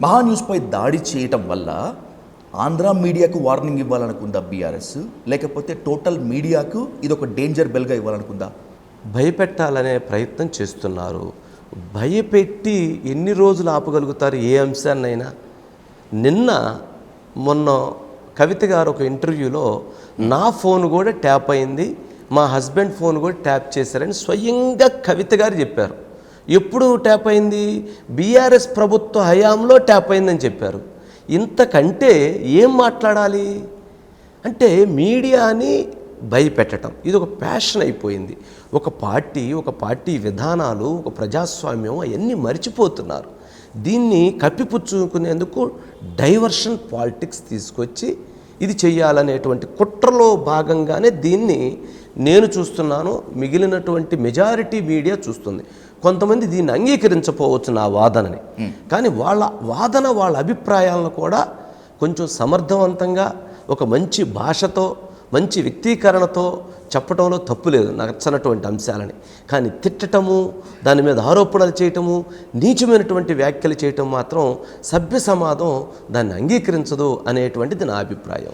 మహాన్యూస్పై దాడి చేయటం వల్ల ఆంధ్ర మీడియాకు వార్నింగ్ ఇవ్వాలనుకుందా బీఆర్ఎస్, లేకపోతే టోటల్ మీడియాకు ఇది ఒక డేంజర్ బెల్గా ఇవ్వాలనుకుందా? భయపెట్టాలనే ప్రయత్నం చేస్తున్నారు. భయపెట్టి ఎన్ని రోజులు ఆపగలుగుతారు ఏ అంశాన్నైనా? మొన్న కవిత గారు ఒక ఇంటర్వ్యూలో నా ఫోన్ కూడా ట్యాప్ అయింది, మా హస్బెండ్ ఫోన్ కూడా ట్యాప్ చేశారని స్వయంగా కవిత గారు చెప్పారు. ఎప్పుడు ట్యాప్ అయింది? బీఆర్ఎస్ ప్రభుత్వ హయాంలో ట్యాప్ అయిందని చెప్పారు. ఇంతకంటే ఏం మాట్లాడాలి? అంటే మీడియాని భయపెట్టడం ఇది ఒక ప్యాషన్ అయిపోయింది. ఒక పార్టీ విధానాలు, ఒక ప్రజాస్వామ్యం అవన్నీ మర్చిపోతున్నారు. దీన్ని కప్పిపుచ్చుకునేందుకు డైవర్షన్ పాలిటిక్స్ తీసుకొచ్చి ఇది చెయ్యాలనేటువంటి కుట్రలో భాగంగానే దీన్ని నేను చూస్తున్నాను, మిగిలినటువంటి మెజారిటీ మీడియా చూస్తుంది. కొంతమంది దీన్ని అంగీకరించకపోవచ్చు నా వాదనని, కానీ వాళ్ళ అభిప్రాయాలను కూడా కొంచెం సమర్థవంతంగా ఒక మంచి భాషతో మంచి వ్యక్తీకరణతో చెప్పడంలో తప్పు లేదు నచ్చనటువంటి అంశాలని. కానీ తిట్టటము, దాని మీద ఆరోపణలు చేయటము, నీచమైనటువంటి వ్యాఖ్యలు చేయటం మాత్రం సభ్య సమాజం దాన్ని అంగీకరించదు అనేటువంటిది నా అభిప్రాయం.